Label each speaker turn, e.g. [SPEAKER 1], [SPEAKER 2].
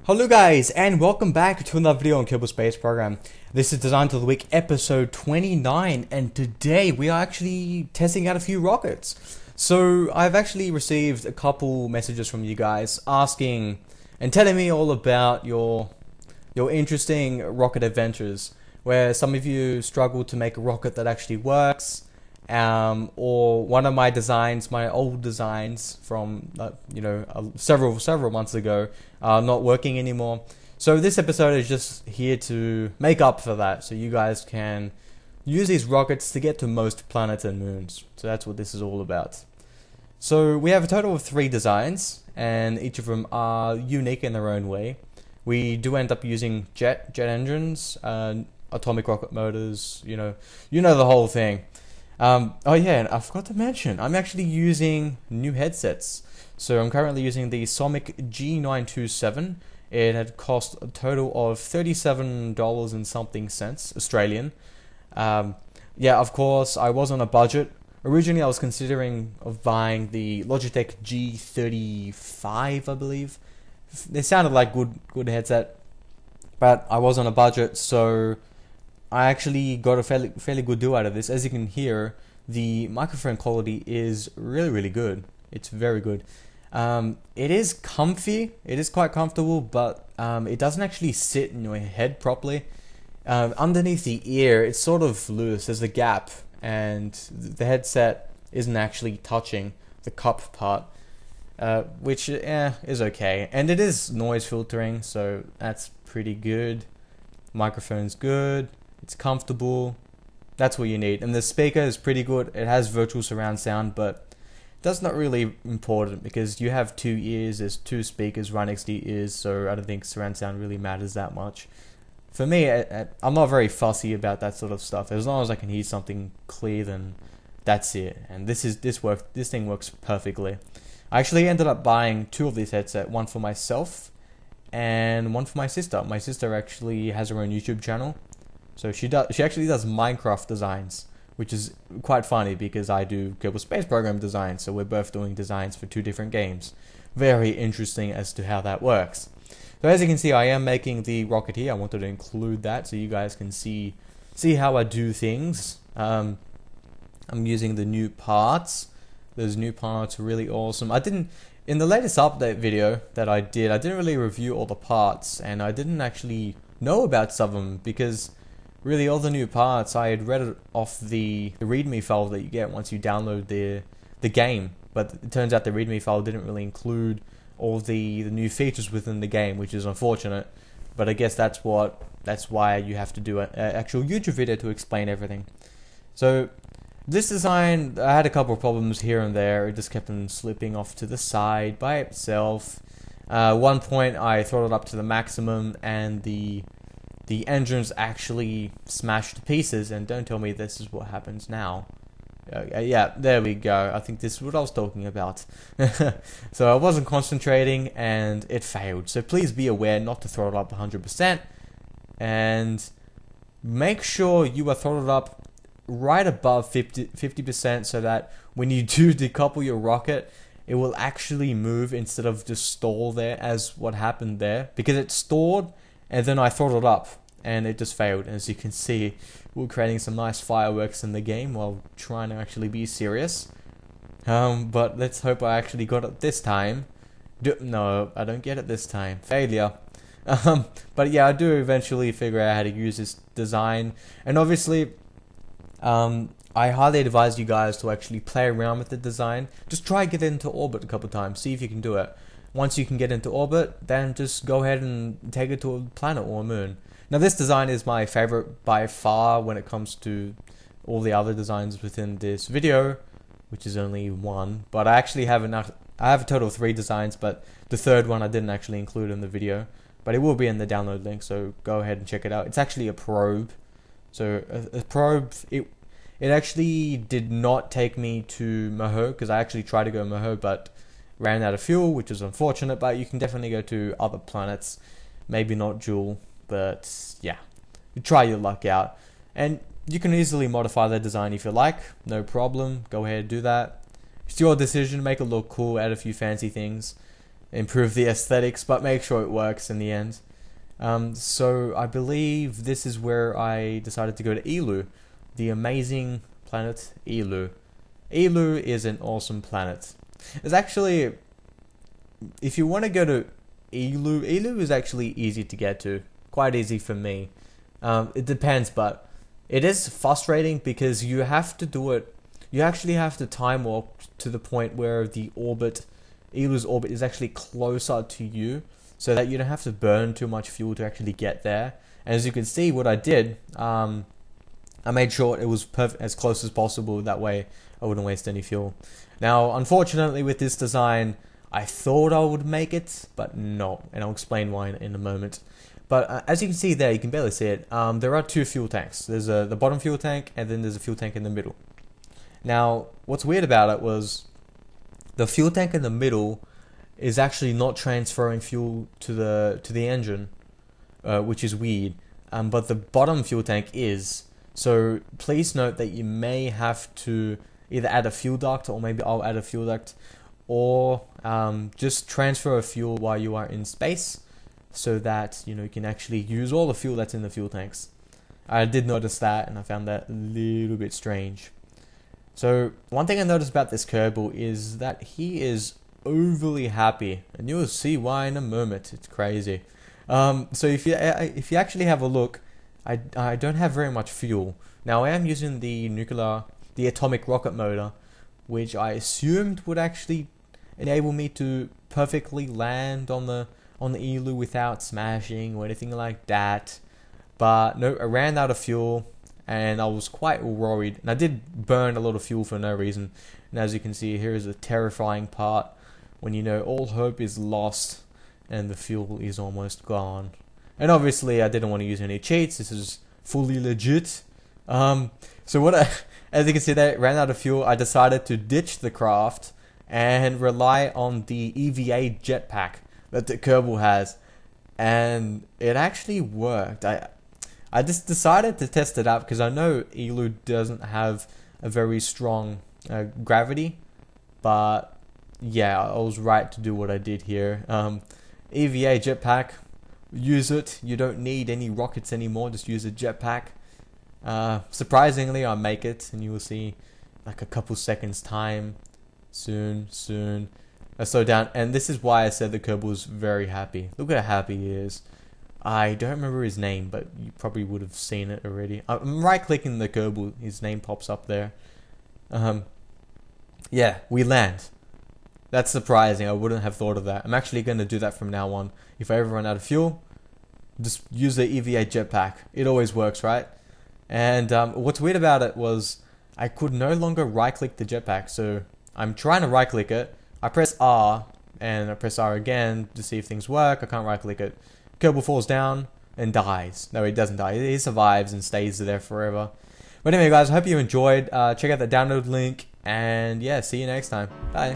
[SPEAKER 1] Hello guys, and welcome back to another video on Kerbal Space Program. This is Design to the Week episode 29, and today we are actually testing out a few rockets. So I've actually received a couple messages from you guys asking and telling me all about your interesting rocket adventures, where some of you struggle to make a rocket that actually works, or one of my designs, my old designs from several months ago, are not working anymore. So this episode is just here to make up for that, so you guys can use these rockets to get to most planets and moons. So that's what this is all about. So we have a total of 3 designs, and each of them are unique in their own way. We do end up using jet engines, atomic rocket motors, you know the whole thing. Oh yeah, and I forgot to mention, I'm actually using new headsets. So I'm currently using the Sonic G927. It had cost a total of $37 and something cents Australian. Yeah, of course, I was on a budget. Originally, I was considering of buying the Logitech G35, I believe. They sounded like good headset, but I was on a budget, so I actually got a fairly good deal out of this. As you can hear, the microphone quality is really good. It's very good. It is comfy. It is quite comfortable, but it doesn't actually sit in your head properly. Underneath the ear, it's sort of loose. There's a gap, and the headset isn't actually touching the cup part, which is okay. And it is noise filtering, so that's pretty good. Microphone's good. It's comfortable. That's what you need. And the speaker is pretty good. It has virtual surround sound, but that's not really important because you have 2 ears. There's 2 speakers right next to your ears, so I don't think surround sound really matters that much. For me, I'm not very fussy about that sort of stuff. As long as I can hear something clear, then that's it. And this thing works perfectly. I actually ended up buying 2 of these headsets, one for myself and one for my sister. My sister actually has her own YouTube channel. So she actually does Minecraft designs, which is quite funny because I do Kerbal Space Program designs, so we're both doing designs for 2 different games. Very interesting as to how that works. So as you can see, I am making the rocket here. I wanted to include that so you guys can see how I do things. I'm using the new parts. Those new parts are really awesome. In the latest update video that I didn't really review all the parts, and I didn't actually know about some of them because really, all the new parts, I had read it off the README file that you get once you download the game. But it turns out the README file didn't really include all the new features within the game, which is unfortunate. But I guess that's why you have to do an actual YouTube video to explain everything. So this design, I had a couple of problems here and there. It just kept on slipping off to the side by itself. One point, I throttled up to the maximum, and the engines actually smashed to pieces, and don't tell me this is what happens now. Yeah, there we go. I think this is what I was talking about. So I wasn't concentrating, and it failed. So please be aware not to throttle up 100%, and make sure you are throttled up right above 50%, so that when you do decouple your rocket, it will actually move instead of just stall there, as what happened there, because it stalled. And then I throttled up, and it just failed. As you can see, we're creating some nice fireworks in the game while trying to actually be serious. But let's hope I actually got it this time. No, I don't get it this time. Failure. But yeah, I do eventually figure out how to use this design. And obviously, I highly advise you guys to actually play around with the design. Just try get into orbit a couple times. See if you can do it. Once you can get into orbit, then just go ahead and take it to a planet or a moon. Now this design is my favorite by far when it comes to all the other designs within this video, which is only 1. But I actually have I have a total of 3 designs, but the 3rd one I didn't actually include in the video. But it will be in the download link, so go ahead and check it out. It's actually a probe. So a probe, it actually did not take me to Maho, because I actually tried to go Maho, but ran out of fuel, which is unfortunate, but you can definitely go to other planets. Maybe not Jewel, but yeah, try your luck out. And you can easily modify the design if you like, no problem. Go ahead and do that. It's your decision, make it look cool, add a few fancy things. improve the aesthetics, but make sure it works in the end. So I believe this is where I decided to go to Elu, the amazing planet Elu. Elu is an awesome planet. It's actually, if you want to go to Elu is actually easy to get to, quite easy for me. It depends, but it is frustrating because you have to do it. You actually have to time warp to the point where the orbit, Elu's orbit, is actually closer to you, so that you don't have to burn too much fuel to actually get there. And as you can see, what I did, I made sure it was perfect, as close as possible. That way, I wouldn't waste any fuel. Now, unfortunately, with this design, I thought I would make it, but no. And I'll explain why in a moment. But as you can see there, you can barely see it. There are two fuel tanks. There's the bottom fuel tank, and then there's a fuel tank in the middle. Now, what's weird about it was the fuel tank in the middle is actually not transferring fuel to the engine, which is weird. But the bottom fuel tank is. So please note that you may have to either add a fuel duct, or maybe I'll add a fuel duct, or just transfer a fuel while you are in space, so that you can actually use all the fuel that's in the fuel tanks. I did notice that, and I found that a little bit strange. So one thing I noticed about this Kerbal is that he is overly happy, and you'll see why in a moment. It's crazy. So if you actually have a look, I don't have very much fuel. Now I am using the atomic rocket motor, which I assumed would actually enable me to perfectly land on the Elu without smashing or anything like that. But no, I ran out of fuel, and I was quite worried. And I did burn a lot of fuel for no reason. And as you can see, here is a terrifying part when all hope is lost and the fuel is almost gone. And obviously, I didn't want to use any cheats. This is fully legit. So as you can see there, ran out of fuel. I decided to ditch the craft and rely on the EVA jetpack that the Kerbal has, and it actually worked. I just decided to test it out because I know Elu doesn't have a very strong gravity, but yeah, I was right to do what I did here. EVA jetpack, use it. You don't need any rockets anymore, just use a jetpack. Surprisingly, I make it, and you will see like a couple seconds time. Soon. I slow down, and this is why I said the Kerbal was very happy. Look at how happy he is. I don't remember his name, but you probably would have seen it already. I'm right-clicking the Kerbal. His name pops up there. Yeah, we land. That's surprising. I wouldn't have thought of that. I'm actually going to do that from now on. If I ever run out of fuel, just use the EVA jetpack. It always works, right? And what's weird about it was I could no longer right-click the jetpack. So I'm trying to right-click it. I press R, and I press R again to see if things work. I can't right-click it. Kerbal falls down and dies. No, he doesn't die. He survives and stays there forever. But anyway, guys, I hope you enjoyed. Check out the download link. And yeah, see you next time. Bye.